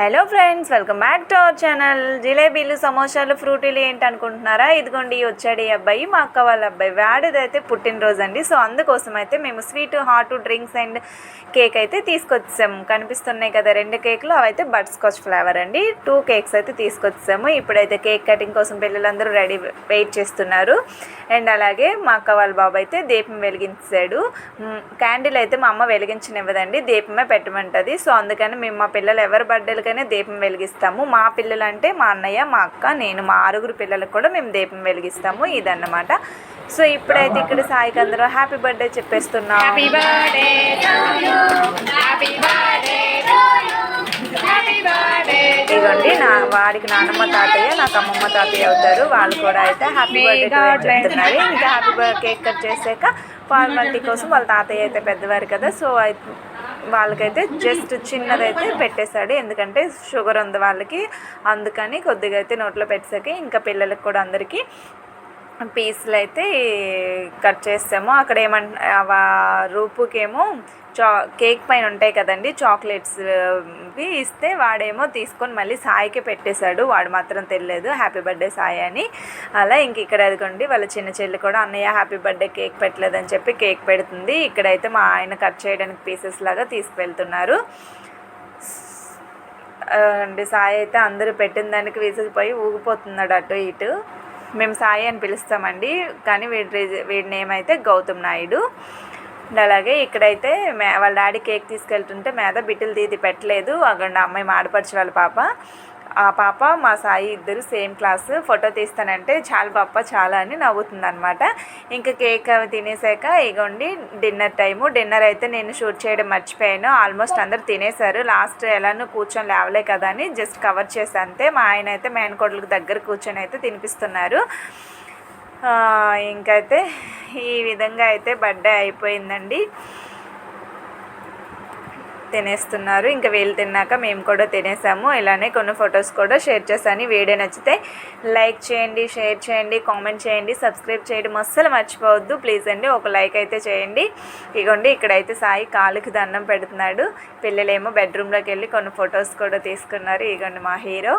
Hello friends, welcome back to our channel. జిలేబీలు, సమోసాలు, ఫ్రూటీలు ఏంటి అనుకుంటున్నారా? ఇదిగోండి వచ్చాడు ఈ అబ్బాయి, మా అక్క వాళ్ళ అబ్బాయి. వాడిదైతే పుట్టినరోజు అండి. సో అందుకోసం అయితే మేము sweet, hot, drinks and cake అయితే తీసుకొచ్చాము. కనిపిస్తున్నాయి కదా 2 కేకులు, అవైతే బటర్ స్కాచ్ ఫ్లేవర్ అండి. 2 కేక్స్ అయితే తీసుకొచ్చాము. ఇప్పుడైతే కేక్ కటింగ్ కోసం పిల్లలందరూ వెయిట్ చేస్తున్నారు. అండ్ అలాగే మా అక్క వాళ్ళ బాబు అయితే దీపం వెలిగించాడు. క్యాండిల్ అయితే మా అమ్మ వెలిగించనివ్వదండి, దీపమే పెట్టమంటుంది. సో అందుకని మేము మా పిల్లలు ఎవరి బర్త్డేలకైనా దీపం వెలిగిస్తాము. మా పిల్లలు అంటే మా అన్నయ్య, మా అక్క, నేను, మా 6 పిల్లలకు కూడా మేము దీపం వెలిగిస్తాము. ఇదన్నమాట. సో ఇప్పుడైతే ఇక్కడ సాయికి అందరూ హ్యాపీ బర్త్డే చెప్పేస్తున్నాం. ఇదిగోండి వాడికి నానమ్మ తాతయ్య, నాకు అమ్మమ్మ తాతయ్య అవుతారు. వాళ్ళు కూడా అయితే హ్యాపీ బర్త్డే చెప్తున్నారు. ఇంకా హ్యాపీ బర్త్డే కేక్ కట్ చేసాక ఫార్మాలిటీ కోసం వాళ్ళ తాతయ్య అయితే పెద్దవారు కదా, సో వాళ్ళకైతే జస్ట్ చిన్నదైతే పెట్టేశాడు. ఎందుకంటే షుగర్ ఉంది వాళ్ళకి, అందుకని కొద్దిగా అయితే నోట్లో పెట్టేసాక ఇంకా పిల్లలకు కూడా అందరికీ పీసులు అయితే కట్ చేస్తాము. అక్కడ రూపుకేమో కేక్ పైన ఉంటాయి కదండి చాక్లెట్స్ ఇస్తే వాడేమో తీసుకొని మళ్ళీ సాయికి పెట్టేశాడు. వాడు మాత్రం తెలియలేదు హ్యాపీ బర్త్డే సాయి అని. అలా ఇంక ఇక్కడ అదిగోండి వాళ్ళ చిన్న చెల్లి కూడా అన్నయ్య హ్యాపీ బర్త్డే కేక్ పెట్టలేదని చెప్పి కేక్ పెడుతుంది. ఇక్కడైతే మా ఆయన కట్ చేయడానికి పీసెస్ లాగా తీసుకువెళ్తున్నారు అండి. సాయి అయితే అందరూ పెట్టిన దానికి విసిగిపోయి ఊగిపోతున్నాడు అటు ఇటు. మేము సాయి అని పిలుస్తామండి, కానీ వీడి నేమ్ అయితే గౌతమ్ నాయుడు. అలాగే ఇక్కడైతే వాళ్ళ డాడీ కేక్ తీసుకెళ్తుంటే మీద బిడ్డలు తీది పెట్టలేదు. అక్కడ అమ్మాయి మాడపరిచి వాళ్ళ పాప, ఆ పాప మా సాయి ఇద్దరు సేమ్ క్లాస్. ఫోటో తీస్తానంటే చాలా పాప చాలా అని నవ్వుతుంది అనమాట. ఇంకా కేక్ అవి తినేసాక ఇగోండి డిన్నర్ టైము. డిన్నర్ అయితే నేను షూట్ చేయడం మర్చిపోయాను. ఆల్మోస్ట్ అందరు తినేశారు. లాస్ట్ ఎలానో కూర్చొని లేవలే కదా అని జస్ట్ కవర్ చేసి అంతే. మా ఆయన అయితే మేనకోడలకు దగ్గర కూర్చొని అయితే తినిపిస్తున్నారు. ఇంకైతే ఈ విధంగా అయితే బర్త్డే అయిపోయిందండి. తినేస్తున్నారు. ఇంకా వీళ్ళు తిన్నాక మేము కూడా తినేసాము. ఇలానే కొన్ని ఫొటోస్ కూడా షేర్ చేశాను. వీడియో నచ్చితే లైక్ చేయండి, షేర్ చేయండి, కామెంట్ చేయండి, సబ్స్క్రైబ్ చేయడం అస్సలు మర్చిపోవద్దు ప్లీజ్ అండి. ఒక లైక్ అయితే చేయండి. ఇగోండి ఇక్కడైతే సాయి కాలుకి దండం పెడుతున్నాడు. పిల్లలేమో బెడ్రూమ్లోకి వెళ్ళి కొన్ని ఫొటోస్ కూడా తీసుకున్నారు. ఇగోండి మా హీరో.